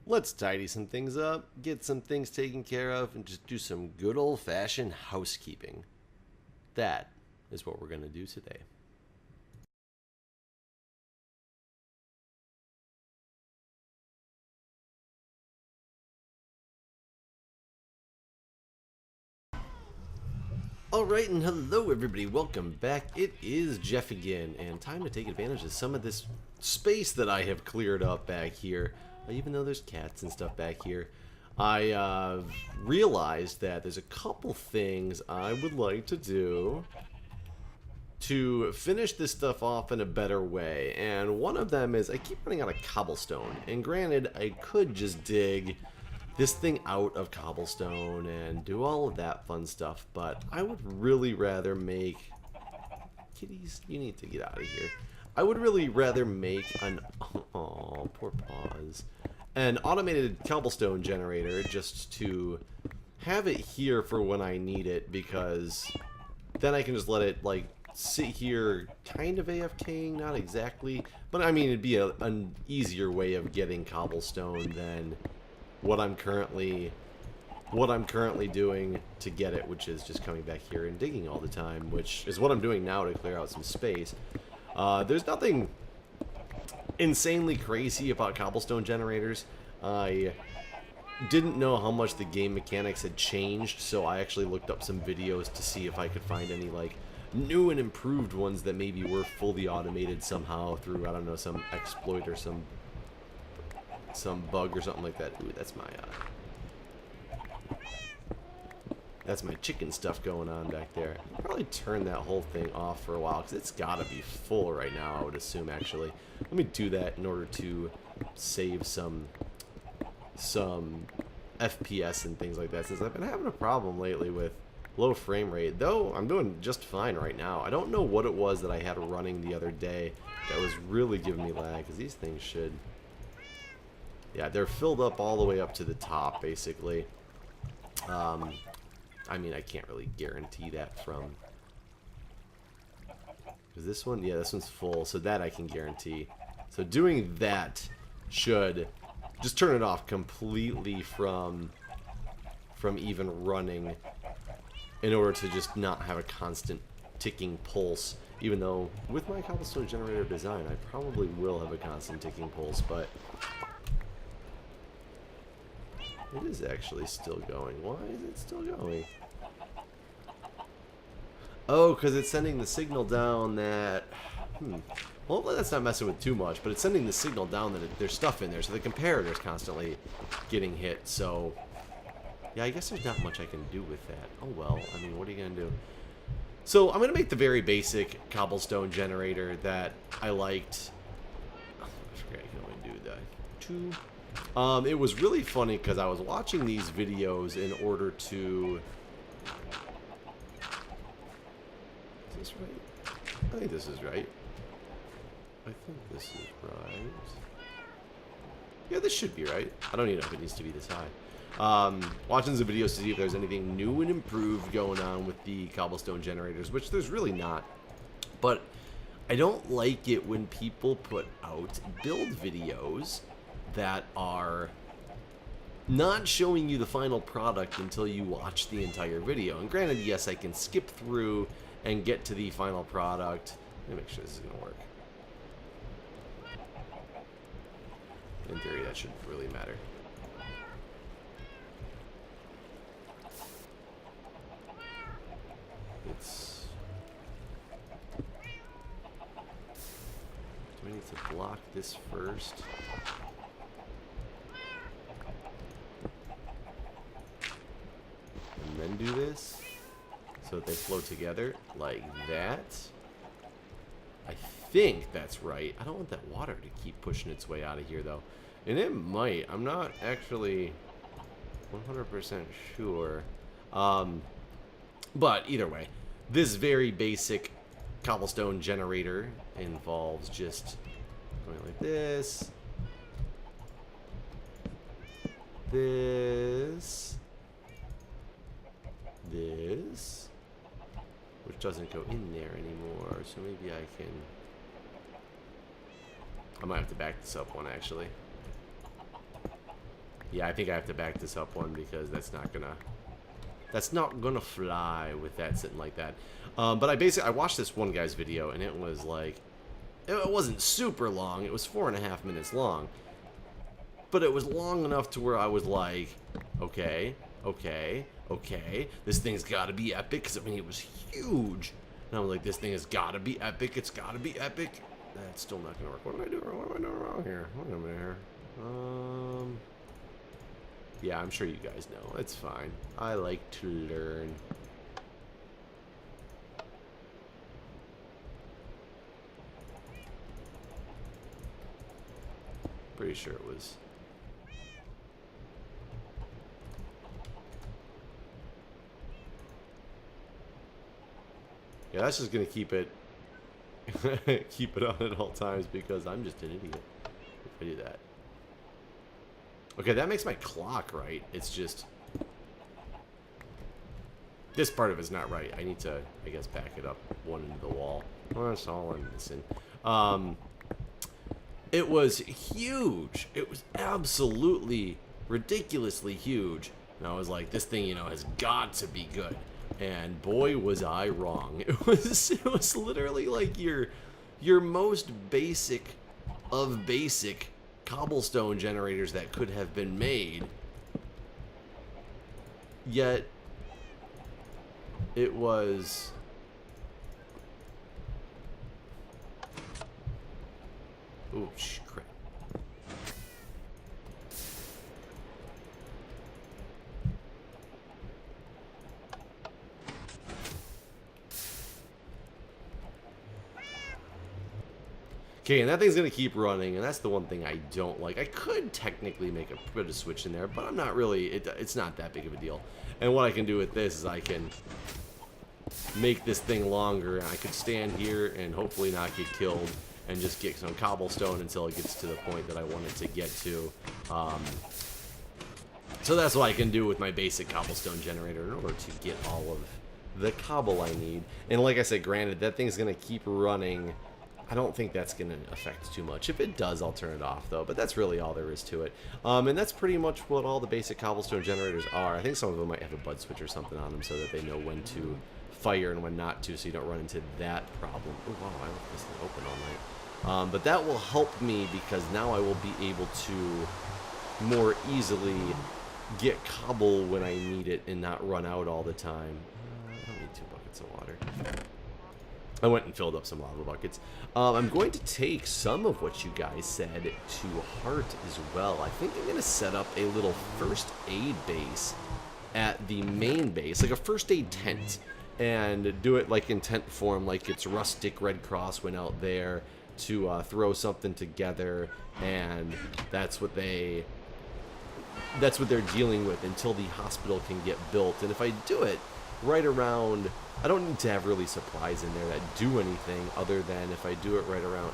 Let's tidy some things up, get some things taken care of, and just do some good old-fashioned housekeeping. That is what we're going to do today. Alright, and hello everybody, welcome back. It is Jeff again, and time to take advantage of some of this space that I have cleared up back here. Even though there's cats and stuff back here, I realized that there's a couple things I would like to do to finish this stuff off in a better way. And one of them is I keep running out of cobblestone. And granted, I could just dig this thing out of cobblestone and do all of that fun stuff, but I would really rather make... Kitties, you need to get out of here. I would really rather make an... Oh, poor paws. An automated cobblestone generator just to have it here for when I need it, because then I can just let it, like, sit here kind of AFKing, not exactly. But, I mean, it'd be an easier way of getting cobblestone than what I'm currently doing to get it, which is just coming back here and digging all the time, which is what I'm doing now to clear out some space. There's nothing insanely crazy about cobblestone generators. I didn't know how much the game mechanics had changed, so I actually looked up some videos to see if I could find any like new and improved ones that maybe were fully automated somehow through, I don't know, some exploit or some bug or something like that. Ooh, that's my chicken stuff going on back there. I'll probably turn that whole thing off for a while, because it's got to be full right now, I would assume, actually. Let me do that in order to save some FPS and things like that, since I've been having a problem lately with low frame rate. Though, I'm doing just fine right now. I don't know what it was that I had running the other day that was really giving me lag, because these things should... Yeah, they're filled up all the way up to the top, basically. I mean, I can't really guarantee that from... Is this one? Yeah, this one's full, so that I can guarantee. So doing that should just turn it off completely from even running, in order to just not have a constant ticking pulse. Even though, with my cobblestone generator design, I probably will have a constant ticking pulse, but... It is actually still going. Why is it still going? Oh, because it's sending the signal down that... Well, that's not messing with too much, but it's sending the signal down that there's stuff in there, so the comparator's constantly getting hit, so... Yeah, I guess there's not much I can do with that. Oh well, I mean, what are you going to do? So, I'm going to make the very basic cobblestone generator that I liked. Oh, I forgot you can only do that. 2... it was really funny because I was watching these videos in order to... Is this right? I think this is right. I think this is right. Yeah, this should be right. I don't even know if it needs to be this high. Watching the videos to see if there's anything new and improved going on with the cobblestone generators, which there's really not. But I don't like it when people put out build videos that are not showing you the final product until you watch the entire video. And granted, yes, I can skip through and get to the final product. Let me make sure this is going to work. In theory, that shouldn't really matter. It's... Do I need to block this first? And then do this so that they flow together like that. I think that's right. I don't want that water to keep pushing its way out of here though, and it might. I'm not actually 100% sure, but either way, this very basic cobblestone generator involves just going like this, this, which doesn't go in there anymore, so maybe I might have to back this up one actually. Yeah, I think I have to back this up one because that's not gonna fly with that sitting like that. But I watched this one guy's video, and it was like, it wasn't super long. It was 4.5 minutes long, but it was long enough to where I was like, okay, this thing's got to be epic, because I mean, it was huge, and I was like, this thing has got to be epic. It's got to be epic. That's still not gonna work. What am I doing wrong? What am I doing wrong here? Wait a minute here. Yeah, I'm sure you guys know. It's fine. I like to learn. Pretty sure it was. Yeah, that's just gonna keep it keep it on at all times because I'm just an idiot if I do that. Okay, that makes my clock right. It's just this part of it's not right. I need to, I guess, back it up one into the wall. Well, that's all I'm missing. It was huge. It was absolutely ridiculously huge. And I was like, this thing, you know, has got to be good. And boy, was I wrong. It was literally like your most basic of basic cobblestone generators that could have been made. Yet it was ooh, crap. Okay, and that thing's gonna keep running, and that's the one thing I don't like. I could technically make a bit of switch in there, but I'm not really, it's not that big of a deal. And what I can do with this is I can make this thing longer, and I could stand here and hopefully not get killed and just get some cobblestone until it gets to the point that I want it to get to. So that's what I can do with my basic cobblestone generator in order to get all of the cobble I need. And like I said, granted, that thing's gonna keep running. I don't think that's going to affect too much. If it does, I'll turn it off, though. But that's really all there is to it. And that's pretty much what all the basic cobblestone generators are. I think some of them might have a bud switch or something on them so that they know when to fire and when not to, so you don't run into that problem. Oh, wow, I left this thing open all night. But that will help me because now I will be able to more easily get cobble when I need it and not run out all the time. I don't need 2 buckets of water. I went and filled up some lava buckets. I'm going to take some of what you guys said to heart as well. I think I'm going to set up a little first aid base at the main base, like a first aid tent, and do it like in tent form, like it's Rustic Red Cross went out there to throw something together, and that's what they're dealing with until the hospital can get built. And if I do it right around, I don't need to have really supplies in there that do anything other than if I do it right around.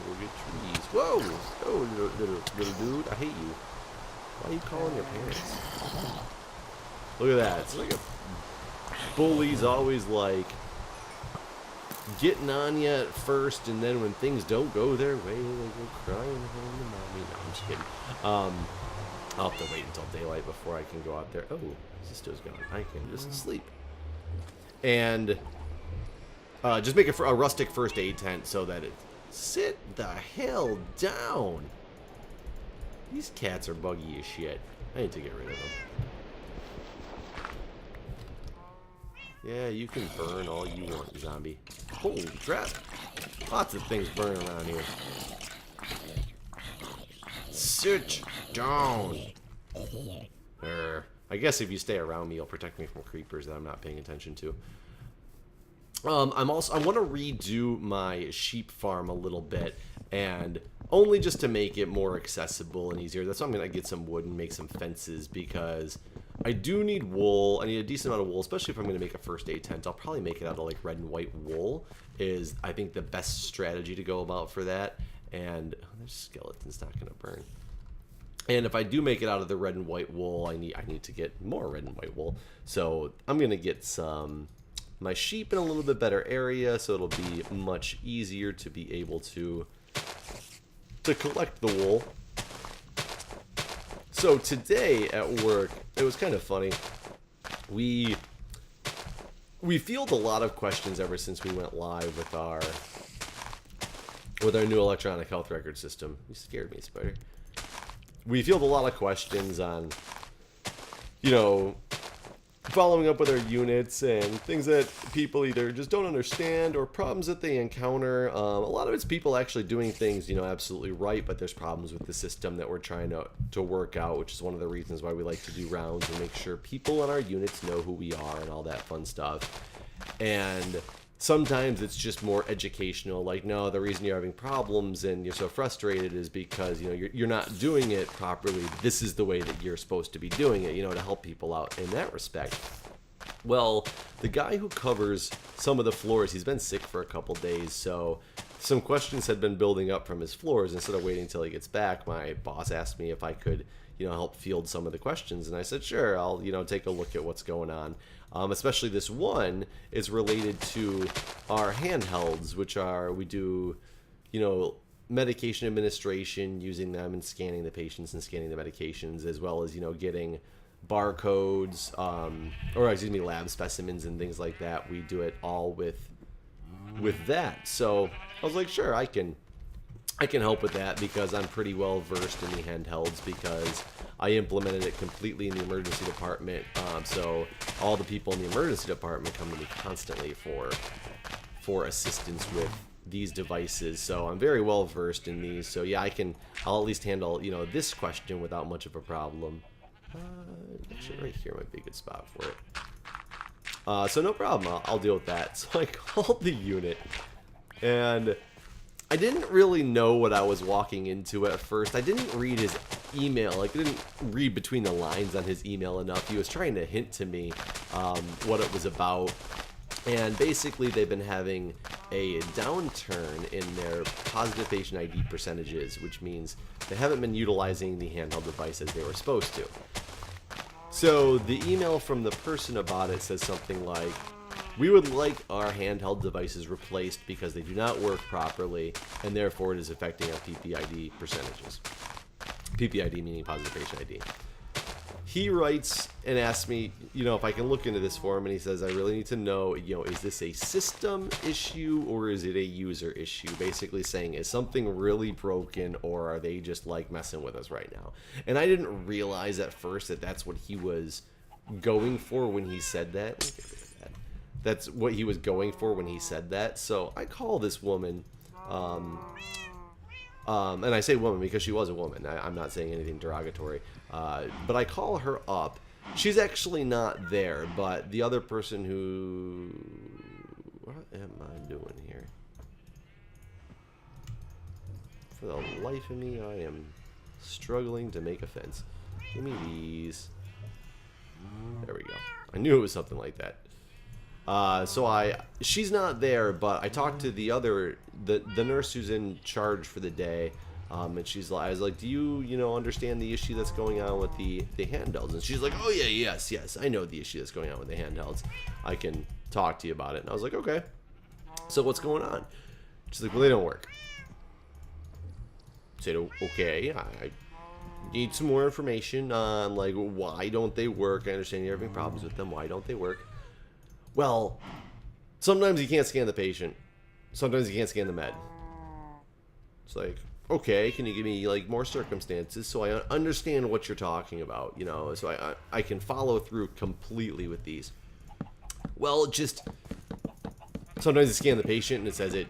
We'll get trees. Whoa! Oh, little dude, I hate you. Why are you calling your parents? Look at that. It's like a bully's always like getting on you at first, and then when things don't go their way, they go crying home to mommy. No, I'm just kidding. I'll have to wait until daylight before I can go out there. Oh, sister's gone. I can just sleep. And just make a rustic first aid tent so that it... Sit the hell down! These cats are buggy as shit. I need to get rid of them. Yeah, you can burn all you want, zombie. Holy crap! Lots of things burning around here. Sit down! I guess if you stay around me, you'll protect me from creepers that I'm not paying attention to. I want to redo my sheep farm a little bit, and only just to make it more accessible and easier. That's why I'm going to get some wood and make some fences, because I do need wool. I need a decent amount of wool, especially if I'm going to make a first aid tent. I'll probably make it out of like red and white wool is, I think, the best strategy to go about for that. And there's skeletons not going to burn. And if I do make it out of the red and white wool, I need to get more red and white wool. So I'm going to get my sheep in a little bit better area, so it'll be much easier to be able to collect the wool. So today at work, it was kind of funny. We field a lot of questions ever since we went live with our new electronic health record system. You scared me, Spider. We field a lot of questions on, you know, following up with our units and things that people either just don't understand or problems that they encounter. A lot of it's people actually doing things, you know, absolutely right, but there's problems with the system that we're trying to work out, which is one of the reasons why we like to do rounds and make sure people on our units know who we are and all that fun stuff. And sometimes it's just more educational, like, no, the reason you're having problems and you're so frustrated is because, you know, you're not doing it properly. This is the way that you're supposed to be doing it, you know, to help people out in that respect. Well, the guy who covers some of the floors, he's been sick for a couple days, so some questions had been building up from his floors. Instead of waiting until he gets back, my boss asked me if I could, you know, help field some of the questions, and I said, sure, I'll, you know, take a look at what's going on. Especially this one is related to our handhelds, which are, we do, you know, medication administration using them and scanning the patients and scanning the medications, as well as, you know, getting barcodes, or excuse me, lab specimens and things like that. We do it all with that. So I was like, sure, I can help with that because I'm pretty well versed in the handhelds because I implemented it completely in the emergency department. So all the people in the emergency department come to me constantly for assistance with these devices. So I'm very well versed in these. So yeah, I'll at least handle, you know, this question without much of a problem. Actually, right here might be a good spot for it. So no problem. I'll deal with that. So I called the unit, and I didn't really know what I was walking into at first. I didn't read his email. Like, I didn't read between the lines on his email enough. He was trying to hint to me what it was about. And basically, they've been having a downturn in their positive patient ID percentages, which means they haven't been utilizing the handheld device as they were supposed to. So the email from the person about it says something like, we would like our handheld devices replaced because they do not work properly, and therefore it is affecting our PPID percentages. PPID meaning positive patient ID. He writes and asks me, you know, if I can look into this for him, and he says, I really need to know, you know, is this a system issue or is it a user issue? Basically saying, is something really broken or are they just like messing with us right now? And I didn't realize at first that that's what he was going for when he said that. That's what he was going for when he said that. So I call this woman, and I say woman because she was a woman. I'm not saying anything derogatory. But I call her up. She's actually not there, but the other person who... What am I doing here? For the life of me, I am struggling to make a fence. Give me these. There we go. I knew it was something like that. She's not there, but I talked to the nurse who's in charge for the day, and I was like, do you understand the issue that's going on with the handhelds? And she's like, oh yeah, yes, I know the issue that's going on with the handhelds. I can talk to you about it. And I was like, okay, so what's going on? She's like, well, they don't work. I said, okay, I need some more information on, like, why don't they work? I understand you're having problems with them. Why don't they work? Well, sometimes you can't scan the patient. Sometimes you can't scan the med. It's like, okay, can you give me, like, more circumstances so I understand what you're talking about, you know, so I can follow through completely with these. Well, just sometimes you scan the patient and it says it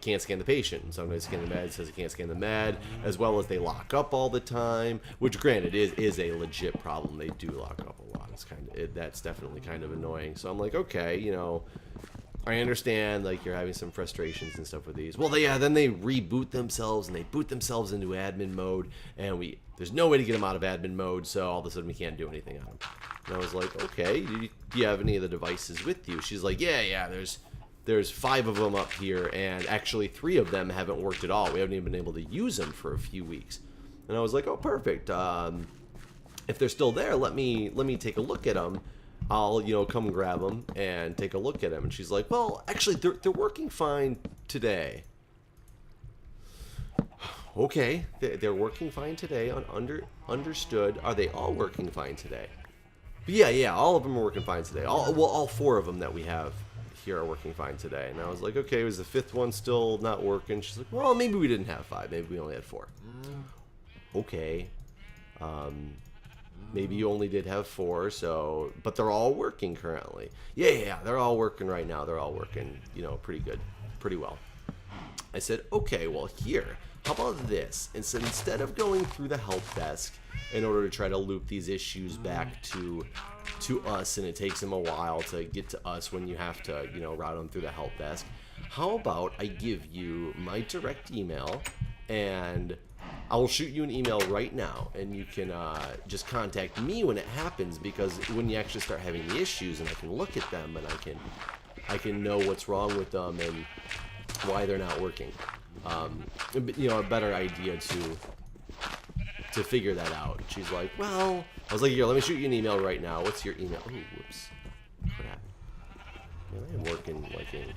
can't scan the patient, and sometimes scan the med, it says it can't scan the med, as well as they lock up all the time, which granted is a legit problem. They do lock up a lot. It's that's definitely kind of annoying. So I'm like, okay, you know, I understand, like, you're having some frustrations and stuff with these. Well, then they reboot themselves and they boot themselves into admin mode, and there's no way to get them out of admin mode, so all of a sudden we can't do anything on them. And I was like, okay, do you have any of the devices with you? She's like, yeah, there's 5 of them up here, and actually 3 of them haven't worked at all. We haven't even been able to use them for a few weeks. And I was like, oh, perfect. If they're still there, let me take a look at them. I'll, come grab them and take a look at them. And she's like, well, actually, they're working fine today. Okay, they're working fine today. Understood. Are they all working fine today? But yeah, all of them are working fine today. All 4 of them that we have here are working fine today. And I was like, okay, was the 5th one still not working? She's like, well, maybe we didn't have 5. Maybe we only had 4. Okay. Maybe you only did have 4, so... But they're all working currently. Yeah, they're all working right now. They're all working, you know, pretty good. Pretty well. I said, okay, well, here. How about this? And so instead of going through the help desk in order to try to loop these issues back to us, and it takes them a while to get to us when you have to, you know, route them through the help desk, how about I give you my direct email, and I will shoot you an email right now, and you can just contact me when it happens, because when you actually start having the issues, and I can look at them, and I can know what's wrong with them and why they're not working. You know, a better idea to figure that out. And she's like, well, I was like, here, let me shoot you an email right now. What's your email? Oh, whoops. Crap. Man, I am working like in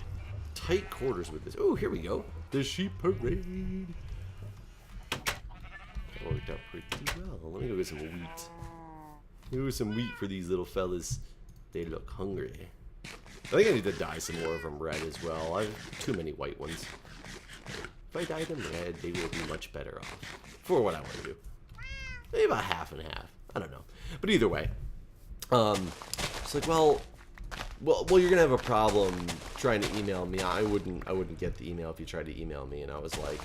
tight quarters with this. Oh, here we go. The sheep parade. That worked out pretty well. Let me go get some wheat. Let me go get some wheat for these little fellas. They look hungry. I think I need to dye some more of them red as well. I have too many white ones. If I dye them red, they will be much better off for what I want to do. Maybe about half and half. I don't know. But either way, it's like, well, you're gonna have a problem trying to email me. I wouldn't get the email if you tried to email me. And I was like,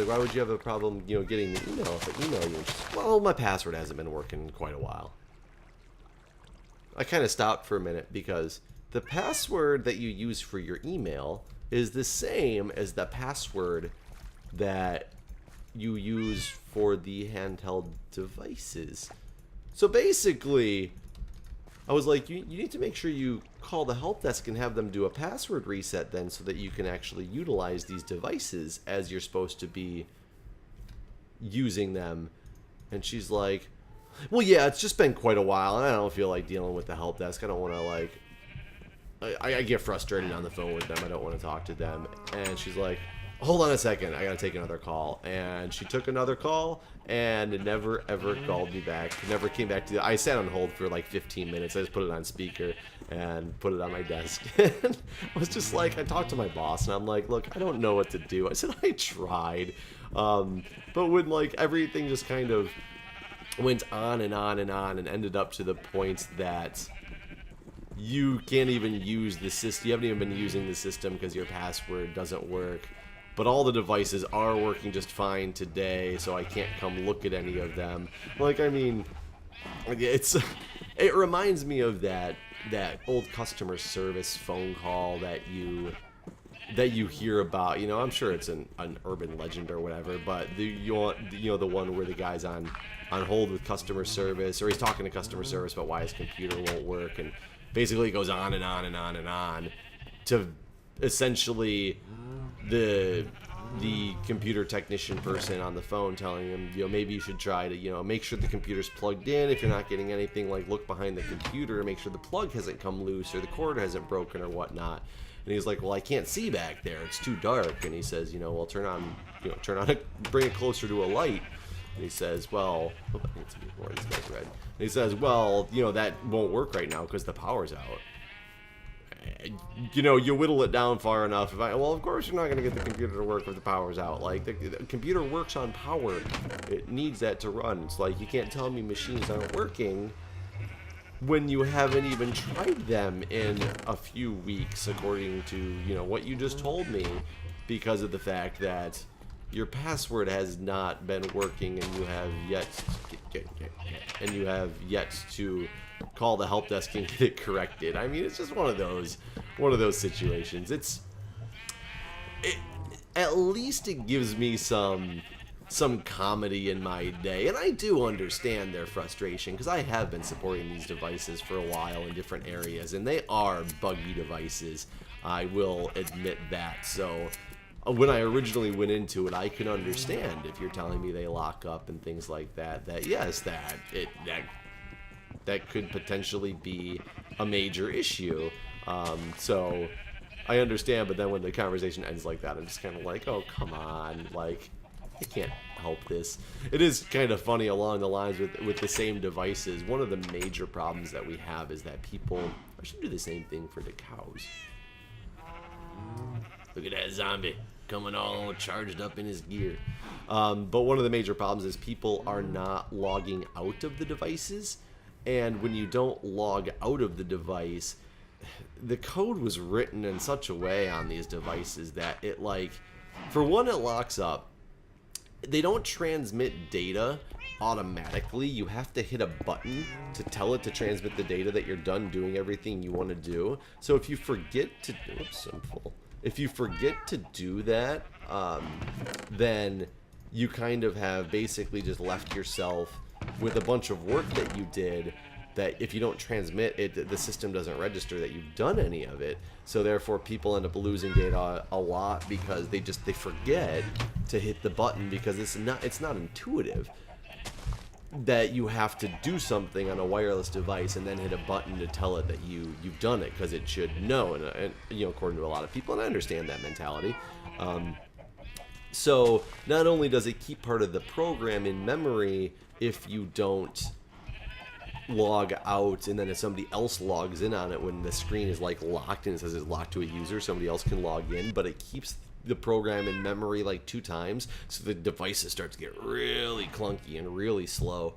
why would you have a problem, you know, getting the email if I email you? And she's like, well, my password hasn't been working in quite a while. I kind of stopped for a minute because the password that you use for your email is the same as the password that you use for the handheld devices. So basically, I was like, you need to make sure you call the help desk and have them do a password reset then, so that you can actually utilize these devices as you're supposed to be using them. And she's like, well, yeah, it's just been quite a while, and I don't feel like dealing with the help desk. I don't want to, like... I get frustrated on the phone with them. I don't want to talk to them. And she's like, hold on a second. I got to take another call. And she took another call and never, ever called me back. Never came back to... I sat on hold for, like, 15 minutes. I just put it on speaker and put it on my desk. And I was just like... I talked to my boss, and I'm like, look, I don't know what to do. I said, I tried. But when, like, everything just kind of... went on and on and on and ended up to the point that you can't even use the system. You haven't even been using the system because your password doesn't work. But all the devices are working just fine today, so I can't come look at any of them. Like, I mean, it reminds me of that old customer service phone call that you hear about. You know, I'm sure it's an urban legend or whatever, but the one where the guy's on hold with customer service, or he's talking to customer service about why his computer won't work, and basically it goes on and on and on and on to essentially the computer technician person on the phone telling him, you know, maybe you should try to, you know, make sure the computer's plugged in. If you're not getting anything, like, look behind the computer and make sure the plug hasn't come loose or the cord hasn't broken or whatnot. And he's like, well, I can't see back there. It's too dark. And he says, you know, well, turn on bring it closer to a light. And he says, well, I need to be more of these guys red. And he says, well, you know, that won't work right now because the power's out. You know, you whittle it down far enough. Well, of course you're not going to get the computer to work if the power's out. Like, the computer works on power. It needs that to run. It's like, you can't tell me machines aren't working when you haven't even tried them in a few weeks, according to, you know, what you just told me, because of the fact that your password has not been working and you have yet to call the help desk and get it corrected. I mean, it's just one of those situations. At least it gives me some comedy in my day, and I do understand their frustration because I have been supporting these devices for a while in different areas, and they are buggy devices. I will admit that. So when I originally went into it, I can understand if you're telling me they lock up and things like that. That yes, that could potentially be a major issue. So I understand, but then when the conversation ends like that, I'm just kind of like, oh, come on, like, I can't help this. It is kind of funny along the lines with the same devices. One of the major problems that we have is that people, I should do the same thing for the cows. Look at that zombie coming all charged up in his gear. But one of the major problems is people are not logging out of the devices. And when you don't log out of the device, the code was written in such a way on these devices that it, like, for one, it locks up. They don't transmit data automatically. You have to hit a button to tell it to transmit the data that you're done doing everything you want to do. So if you forget to, oops, I'm full. If you forget to do that, then you kind of have basically just left yourself with a bunch of work that you did that if you don't transmit it, the system doesn't register that you've done any of it. So therefore people end up losing data a lot because they forget to hit the button because it's not intuitive that you have to do something on a wireless device and then hit a button to tell it that you've done it, because it should know, and you know, according to a lot of people, and I understand that mentality. So not only does it keep part of the program in memory if you don't log out, and then if somebody else logs in on it when the screen is like locked and it says it's locked to a user, somebody else can log in, but it keeps the program in memory like 2 times, so the devices start to get really clunky and really slow.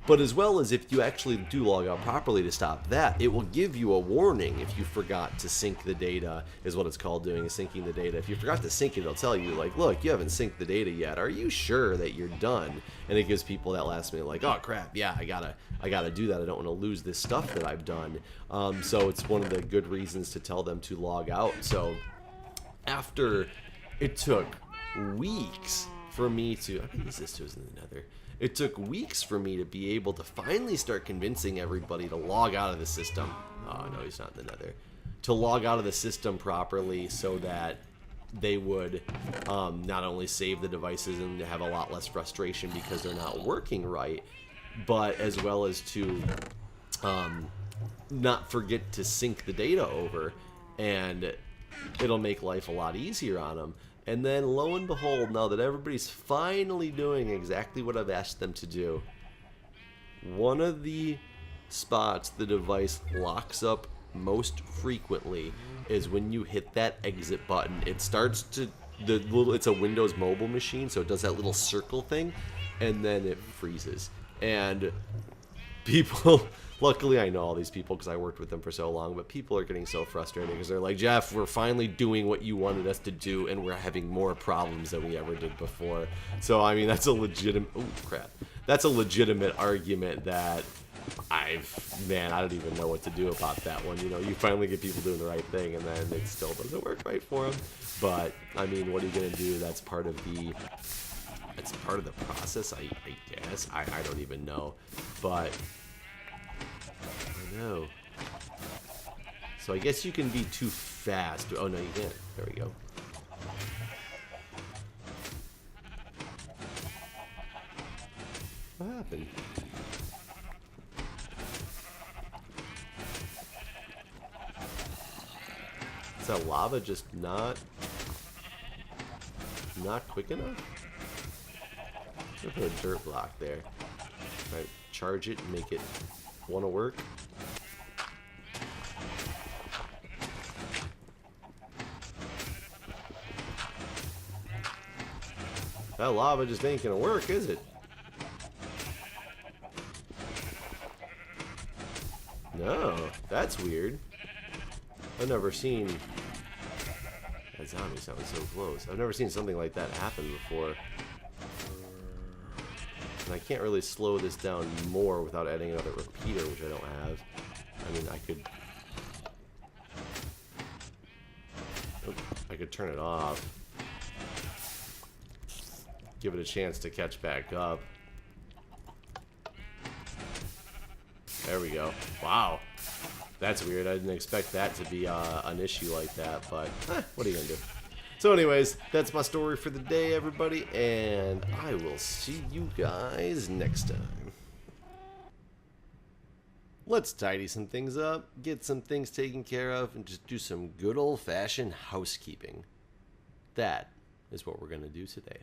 But as well as if you actually do log out properly to stop that, it will give you a warning if you forgot to sync the data, is what it's called doing, is syncing the data. If you forgot to sync it, it'll tell you, like, look, you haven't synced the data yet. Are you sure that you're done? And it gives people that last minute, like, oh crap, yeah, I gotta do that. I don't want to lose this stuff that I've done. So it's one of the good reasons to tell them to log out. So after it took weeks for me to, I can use this to in the nether. It took weeks for me to be able to finally start convincing everybody to log out of the system. Oh, no, he's not in the nether. To log out of the system properly so that they would not only save the devices and have a lot less frustration because they're not working right, but as well as to not forget to sync the data over, and it'll make life a lot easier on them. And then, lo and behold, now that everybody's finally doing exactly what I've asked them to do, one of the spots the device locks up most frequently is when you hit that exit button. It starts to, it's a Windows mobile machine, so it does that little circle thing, and then it freezes. And people, luckily I know all these people because I worked with them for so long, but people are getting so frustrated because they're like, Jeff, we're finally doing what you wanted us to do, and we're having more problems than we ever did before. So, I mean, that's a legitimate, oh crap, that's a legitimate argument that I don't even know what to do about that one. You know, you finally get people doing the right thing, and then it still doesn't work right for them. But, I mean, what are you going to do? That's part of the process, I guess. I don't even know. But I know. So I guess you can be too fast. Oh, no, you can't. There we go. What happened? Is that lava just not quick enough? I'm gonna put a dirt block there. Right, charge it and make it want to work. That lava just ain't gonna work, is it? No, that's weird. I've never seen... That zombie sounds so close. I've never seen something like that happen before. And I can't really slow this down more without adding another repeater, which I don't have. I mean, I could turn it off. Give it a chance to catch back up. There we go. Wow. That's weird. I didn't expect that to be an issue like that, but what are you gonna do? So anyways, that's my story for the day, everybody, and I will see you guys next time. let's tidy some things up, get some things taken care of, and just do some good old-fashioned housekeeping. That is what we're going to do today.